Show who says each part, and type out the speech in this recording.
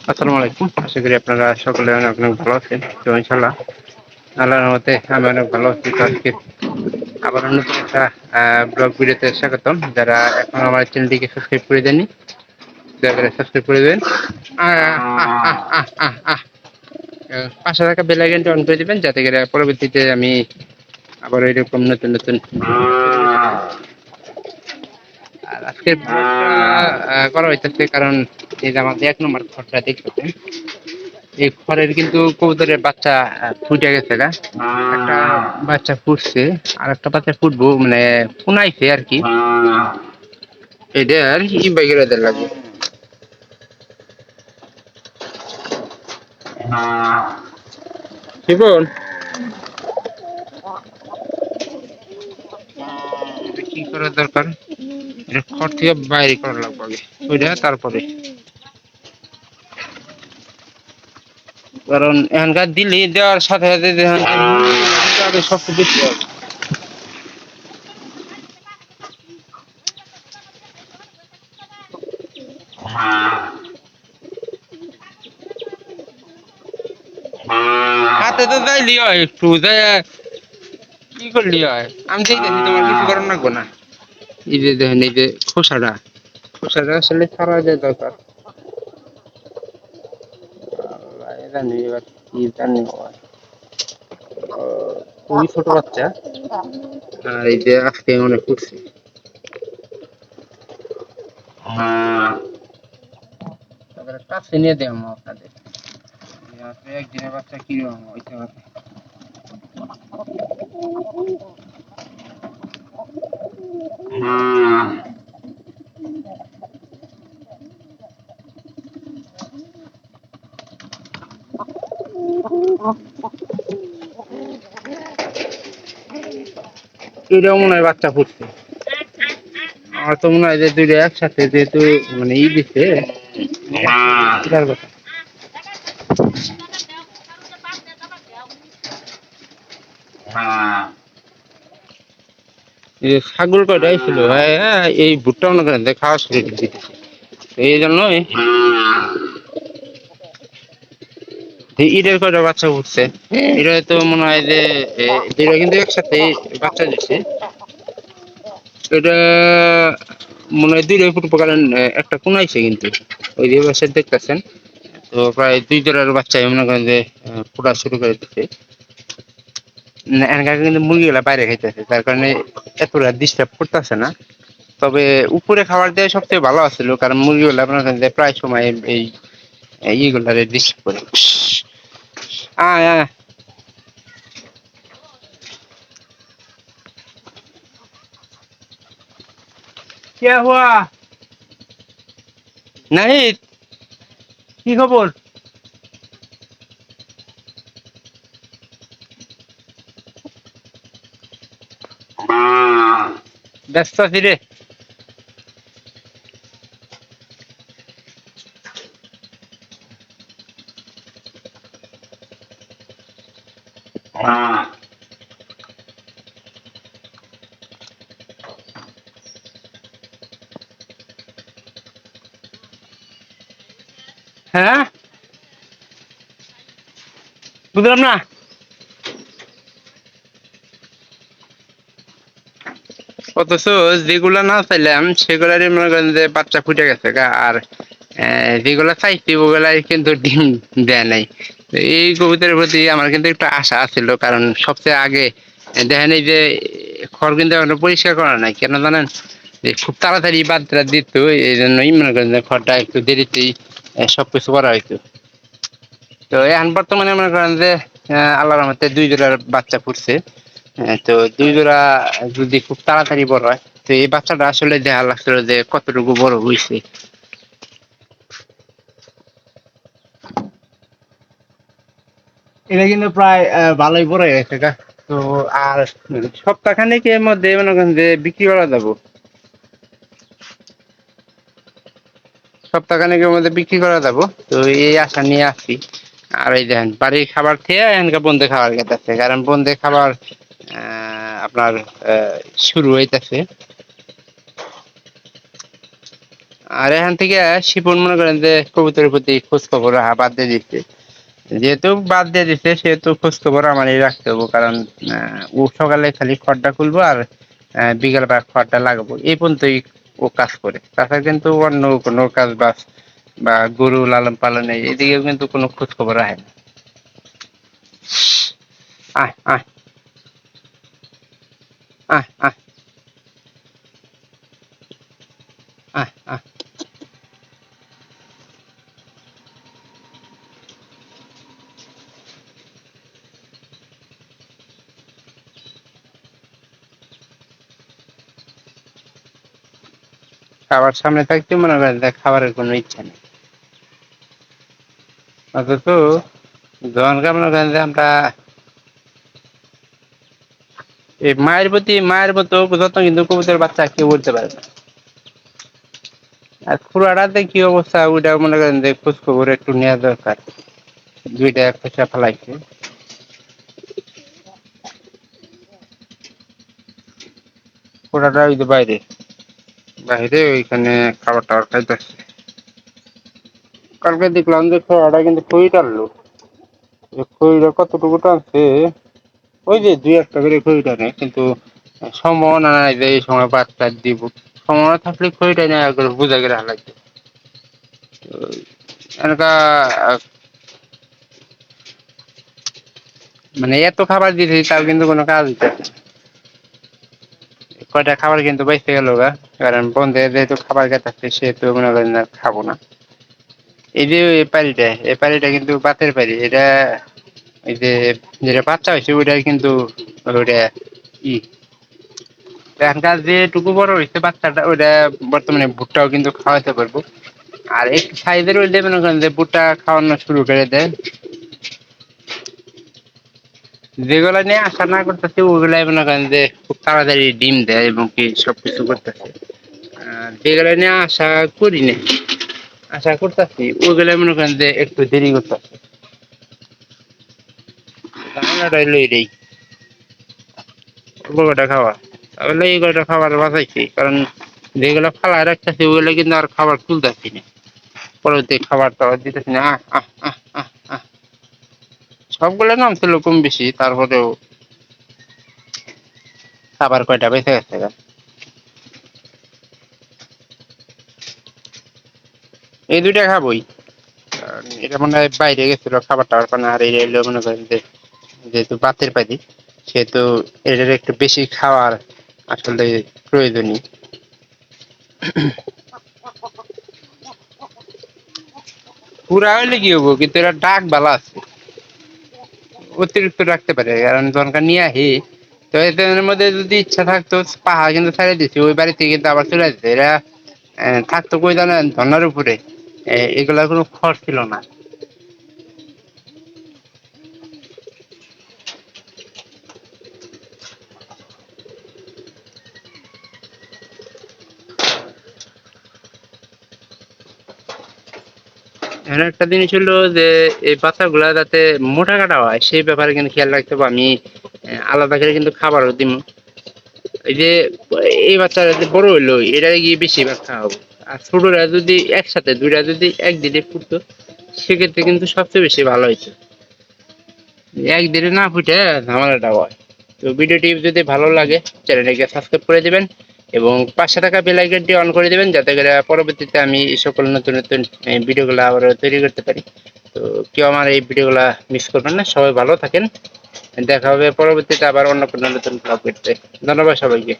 Speaker 1: আসসালামু আলাইকুম। আশা করি আপনারা সকলে অনেক, অনেক ভালো আছেন। তো ইনশাআল্লাহ আল্লাহর রহমতে আমি অনেক ভালো আছি। তো আজকে আবারও নতুন একটা ব্লগ ভিডিওতে স্বাগতম। যারা এখনো আমার চ্যানেলটিকে সাবস্ক্রাইব করে দেননি, দয়া করে সাবস্ক্রাইব করে দেবেন। পাশে থাকা বেল আইকনটা অন করে দিবেন, যাতে করে পরবর্তীতে আমি আবার এরকম নতুন নতুন আর আজকের ব্লগটা করা হইতেছে কারণ এই যে আমাদের 1 নম্বর ঘরটা দেখতেছেন, এই ঘরের কিন্তু কবুতরের বাচ্চা ফুটে গেছে গা। একটা বাচ্চা ফুটছে, আর একটা বাচ্চা ফুটবো মানে ফুনাইছে আর কি। এটা আর কি বাইকের লাগবে। শিবন, এটা কি করা দরকার? এটা ঘর থেকে বাইরে করা লাগবে আগে, ওইটা তারপরে। কারণ এখানকার দিল্লি দেওয়ার সাথে সাথে সব বেশি হবে। হাতে তো যাইলি হয়, একটু যাই কি করলি হয়? আমি চাইতেছি তোমার কিছু করার লাগবো না। এই যে দেখেন, এই যে খোসাটা, খোসাটা আসলে ছাড়া যায় দরকার। আল্লাহ জানি এবার কি জানি হয়। খুবই ছোট বাচ্চা, আর এই যে আজকে অনেক করছে। তারপরে কাছে নিয়ে দেবো আপনাদের একদিনের বাচ্চা কিরকম হইতে পারে। এটাও মনে হয় বাচ্চা ফুটছে। আমার তো মনে হয় যে দুইটা একসাথে যেহেতু মানে দিচ্ছে এটার কথা। এই যে ছাগল কয়টাই ছিল, এই ভুট্টা মনে করেন খাওয়া শুরু করে দিতেছে। এই জন্যই ঈদের কয়টা বাচ্চা উঠছে। এটা তো মনে হয় যে দুইটা কিন্তু একসাথে বাচ্চা দিচ্ছে। এটা মনে হয় দুইটাই ফুটবো, কারণ একটা কোনাইছে কিন্তু ওই যে বাসায় দেখতেছেন। তো প্রায় 2 জোড়ার বাচ্চাই মনে করেন যে ফোটা শুরু করে দিচ্ছে। এখানকার কিন্তু মুরগিগুলা বাইরে খাইতেছে, তার কারণে এতটা ডিস্টার্ব করতেছে না। তবে উপরে খাবার দেওয়া সবচেয়ে ভালো আছিল, কারণ মুরগিগুলা আপনার প্রায় সময় এই ইগুলারে ডিস্টার্ব করে। আয় আয়, কে হুয়া নাহিদ, কি খবর? ব্যস্ত আছি রে। হ্যাঁ, বুঝলাম না। অথচ যেগুলা না চাইলাম সেগুলারই মনে করেন যে বাচ্চা ফুটে গেছে গা। আর যেগুলা চাইছি ওগুলাই কিন্তু ডিম দেয় নাই। তো এই কবুতরের প্রতি আমার কিন্তু একটু আশা আছিল, কারণ সবচেয়ে আগে দেখেন এই যে খড় কিন্তু এখনো পরিষ্কার করা নাই, কেন জানেন? যে খুব তাড়াতাড়ি বাচ্চা দিত, এই জন্যই মনে করেন যে খড়টা একটু দেরিতেই সবকিছু করা হইতো। তো এখন বর্তমানে মনে করেন যে আল্লাহর রহমতে 2 জোড়ার বাচ্চা ফুটছে। তো 2 জোড়া যদি খুব তাড়াতাড়ি বড় হয়, তো এই বাচ্চাটা আসলে দেখা লাগছিল যে কতটুকু বড় হয়েছে। এটা কিন্তু প্রায় ভালোই বড় হয়ে গেছে গা। তো আর সপ্তাহখানেকের মধ্যে মনে করেন যে বিক্রি করা যাবো। সপ্তাহখানেকের মধ্যে বিক্রি করা যাবো, তো এই আশা নিয়ে আসছি। আর এই দেখেন বাড়ির খাবার খেয়ে এখানকার বন্ধে খাবার খেতেছে, কারণ বন্ধে খাবার আপনার শুরু হইতেছে। আর এখান থেকে শিপন মনে করেন যে কবুতরের প্রতি খোঁজ খবর রাখা বাদ দিয়ে দিচ্ছে। যেহেতু বাদ দিয়ে দিচ্ছে সেহেতু খোঁজ খবর আমারই রাখতে হবো, কারণ ও সকালে খালি খড়টা খুলবো আর বিকেল বেলা খড়টা লাগাবো, এই পর্যন্তই ও কাজ করে। তাছাড়া কিন্তু অন্য কোনো কাজ বাজ বা গরু লালন পালনে এদিকেও কিন্তু কোনো খোঁজ খবর রাখে না। আহ আহ আহ আহ আহ আহ খাবার সামনে থাকতে মনে করেন যে খাবারের কোনো ইচ্ছা নেই। অথচ যখন মনে করেন যে আমরা এই মায়ের প্রতি মায়ের মতো যত্ন কিন্তু কবুতরের বাচ্চা কেউ বলতে পারে না। আর খুড়াটাতে কি অবস্থা ওইটা মনে করেন যে খোঁজ খবর একটু নেওয়া দরকার। দুইটা খোঁচা ফেলাইছে, খুড়াটা ওই যে বাইরে বাইরে ওইখানে খাবার টাবার খাইতেছে। কালকে দেখলাম যে খুড়াটা কিন্তু খই টানলো, খইটা কতটুকু টানছে, ওই যে দুই একটা করে খই টানে, কিন্তু সম্ভাবনা নাই যে এই সময় বাচ্চা দিব। সম্ভাবনা থাকলে খইটা নেই একবার বোঝা গেলে হালাইতে। এনকা মানে এত খাবার দিয়েছি তাও কিন্তু কোনো কাজ হইতেছে না। কয়টা খাবার কিন্তু বেঁচে গেল গা, কারণ বন্ধে যেহেতু খাবার খেতে সেহেতু মনে করেন না খাবো না। এই যে এই পালিটা কিন্তু বাতের পালি, এটা এই যে যেটা বাচ্চা হয়েছে ওইটা কিন্তু ওইটা ই এখনকার যেটুকু বড় হয়েছে বাচ্চাটা ওইটা বর্তমানে ভুট্টাও কিন্তু খাওয়াতে পারবো। আর একটু সাইজের হইলে মনে করেন যে ভুট্টা খাওয়ানো শুরু করে দেয়। যেগুলা নিয়ে আশা না করতেছে ওগুলাই মনে করেন যে খুব তাড়াতাড়ি ডিম দেয় এবং কি সবকিছু করতেছে। আর যেগুলা নিয়ে আশা করি না, আশা করতেছি ওগুলা মনে করেন যে একটু দেরি করতেছে। ঝামেলাটা হইলো এটাই, অল্প কটা খাওয়া, তাহলে এই কটা খাবার বাঁচাইছি, কারণ যেগুলো ফালায় রাখতেছি ওগুলো কিন্তু আর খাবার তুলতেছি না, পরবর্তী খাবার টাবার দিতেছি না। আহ আহ আহ আহ আহ সবগুলো নাম ছিল কম বেশি, তারপরেও খাবার কয়টা বেঁচে গেছে গা। এই দুইটা খাবোই, কারণ এটা মনে হয় বাইরে গেছিল খাবার টাবার পানে, আর এই এলো মনে করেন যে যেহেতু বাতের পানি সেহেতু এটার একটু বেশি খাওয়ার আসলে প্রয়োজনীয়। পুরা হইলে কি হবো, কিন্তু এরা ডাক বালা আছে, অতিরিক্ত রাখতে পারে, কারণ দরকার নিয়ে আহি। তো এদের মধ্যে যদি ইচ্ছা থাকতো পাহাড় কিন্তু ছেড়ে দিচ্ছে, ওই বাড়িতে কিন্তু আবার চলে যেত এরা। থাকতো কই জানেন, ধর্নার উপরে। এগুলার কোনো খড় ছিল না। এর একটা জিনিস হলো যে এই বাচ্চাগুলা যাতে মোটা কাটা হয় সেই ব্যাপারে কিন্তু খেয়াল রাখতে হবে। আমি আলাদা করে কিন্তু খাবারও দিই। এই যে এই বাচ্চারা যে বড় হইলো এটা গিয়ে বেশি ভাগ খাওয়াবো। আর ছোটরা যদি একসাথে দুইটা যদি একদিনে ফুটতো সেক্ষেত্রে কিন্তু সবচেয়ে বেশি ভালো হইতো। একদিনে না ফুটে ঝামেলাটা হয়। তো ভিডিওটি যদি ভালো লাগে চ্যানেলটিকে সাবস্ক্রাইব করে দিবেন এবং পাশে থাকা বেল আইকনটি অন করে দিবেন, যাতে করে পরবর্তীতে আমি এই সকল নতুন নতুন ভিডিওগুলো আবার তৈরি করতে পারি। তো কেউ আমার এই ভিডিওগুলা মিস করবেন না, সবাই ভালো থাকেন। দেখা হবে পরবর্তীতে আবার অন্য কোনো নতুন ব্লগ করতে। ধন্যবাদ সবাইকে।